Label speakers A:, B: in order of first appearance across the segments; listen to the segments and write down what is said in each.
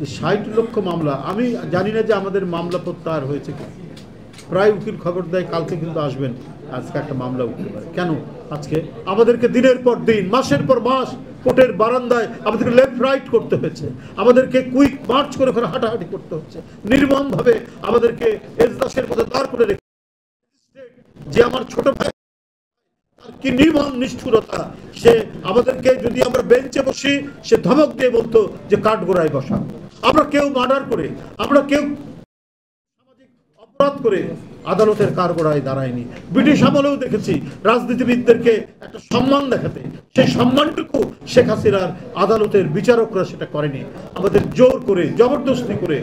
A: যে ৬০ লক্ষ মামলা, আমি জানি না যে আমাদের মামলা প্রত্যাহার হয়েছে কি। প্রায় উকিল খবর দেয় কালকে কিন্তু আসবেন, আজকে একটা মামলা উঠতে পারে। কেন আজকে আমাদেরকে দিনের পর দিন, মাসের পর মাস কোর্টের বারান্দায় আমাদেরকে লেফট রাইট করতে হয়েছে, আমাদেরকে কুইক মার্চ করে ওখানে হাঁটাহাঁটি করতে হচ্ছে, নির্মমভাবে আমাদেরকে এজলাসের মধ্যে দাঁড় করে রেখে, যে আমার ছোট ভাই তার কি নির্মম নিষ্ঠুরতা, সে আমাদেরকে যদি আমরা বেঞ্চে বসি সে ধমক দিয়ে বলতো যে কাঠগোড়ায় বসা। আমরা কেউ মার্ডার করে, আমরা কেউ সামাজিক অপরাধ করে আদালতের কাঠগোড়ায় দাঁড়ায়নি। ব্রিটিশ আমলেও দেখেছি রাজনীতিবিদদেরকে একটা সম্মান দেখাতে, সেই সম্মানটুকু শেখ হাসিনার আদালতের বিচারকরা সেটা করেনি। আমাদের জোর করে, জবরদস্তি করে,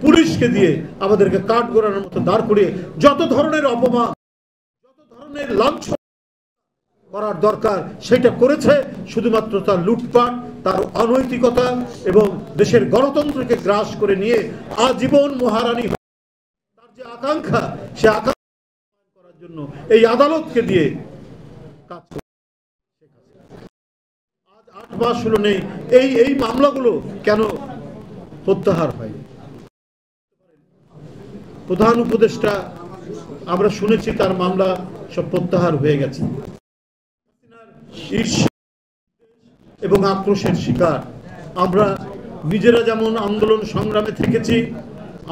A: পুলিশকে দিয়ে আমাদেরকে কাঠগোড়ানোর মতো দাঁড় করিয়ে যত ধরনের অপমান, যত ধরনের লাঞ্ছনা করার দরকার সেটা করেছে। শুধুমাত্র তার লুটপাট, তার অনৈতিকতা এবং দেশের গণতন্ত্রকে গ্রাস করে নিয়ে আজীবন মহারানী, তার যে আকাঙ্ক্ষা, সে আকাঙ্ক্ষা করার জন্য এই আদালতকে দিয়ে কাজ করে। আজ ৮ মাস হলো নেই, এই মামলাগুলো কেন প্রত্যাহার হয়? প্রধান উপদেষ্টা আমরা শুনেছি তার মামলা সব প্রত্যাহার হয়ে গেছে। এবং আক্রোশের শিকার আমরা নিজেরা যেমন আন্দোলন সংগ্রামে থেকেছি,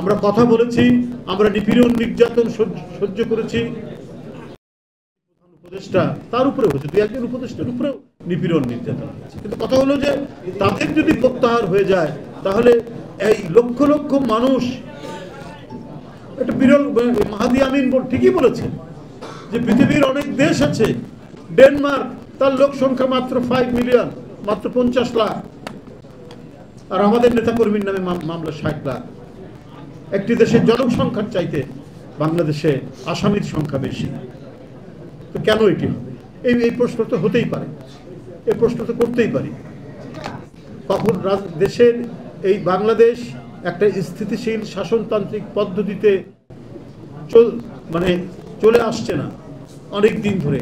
A: আমরা কথা বলেছি, আমরা নিপীড়ন নির্যাতন সহ্য করেছি। উপদেষ্টা তার উপরে হয়েছে, ২-১ উপদেষ্টার উপরেও নিপীড়ন নির্যাতন হয়েছে। কিন্তু কথা হলো যে তাদের যদি প্রত্যাহার হয়ে যায় তাহলে এই লক্ষ লক্ষ মানুষ, একটা বিরল, মাহাদি আমিন ঠিকই বলেছে যে পৃথিবীর অনেক দেশ আছে, ডেনমার্ক তার লোক সংখ্যা মাত্র 5 মিলিয়ন, মাত্র 50 লাখ, আর আমাদের নেতাকর্মীর নামে মামলা 60 লাখ। একটি দেশের জনসংখ্যার চাইতে বাংলাদেশে আসামির সংখ্যা বেশি। তো কেন এটি হবে? এই প্রশ্ন তো হতেই পারে, এই প্রশ্ন তো করতেই পারি। কখন দেশের এই বাংলাদেশ একটা স্থিতিশীল শাসনতান্ত্রিক পদ্ধতিতে চলে আসছে না অনেক দিন ধরে।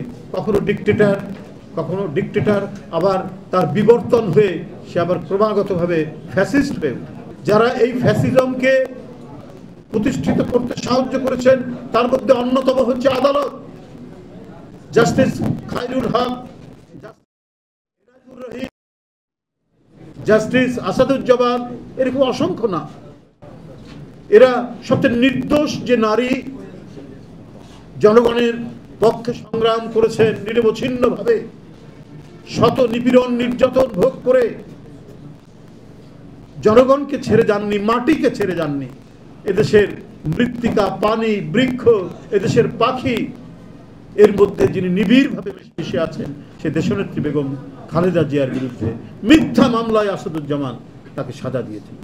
A: কখনো ডিক্টেটর আবার তার বিবর্তন হয়ে সে আবার ক্রমাগতভাবে ফ্যাসিস্ট হয়ে, যারা এই ফ্যাসিজমকে প্রতিষ্ঠিত করতে সাহায্য করেছেন তার মধ্যে অন্যতম হচ্ছে আদালত। জাস্টিস খায়রুল হক, জাস্টিস আসাদুজ্জামান, এরকম অসংখ্য না। এরা সবচেয়ে নির্দোষ যে নারী, জনগণের পক্ষে সংগ্রাম করেছেন নিরবচ্ছিন্নভাবে, শত নিপীড়ন নির্যাতন ভোগ করে জনগণকে ছেড়ে যাননি, মাটিকে ছেড়ে যাননি। এদেশের মৃত্তিকা, পানি, বৃক্ষ, এদেশের পাখি, এর মধ্যে যিনি নিবিড়ভাবে মিশে আছেন সে দেশনেত্রী বেগম খালেদা জিয়ার বিরুদ্ধে মিথ্যা মামলায় আসাদুজ্জামান তাকে সাজা দিয়েছেন।